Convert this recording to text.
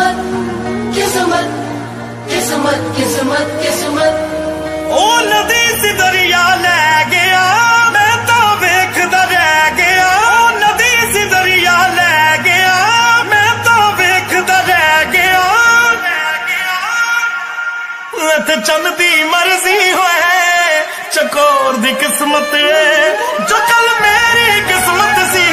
किस्मत किस्मत किस्मत किस्मत किस्मत ओ नदी सी दरिया ले गया मैं तो वेखदा रह गया। ओ नदी सी दरिया ले गया मैं तो वेखदा रह गया। ते चंद दी मर्जी होए चकोर दी किस्मत जो कल मेरी किस्मत सी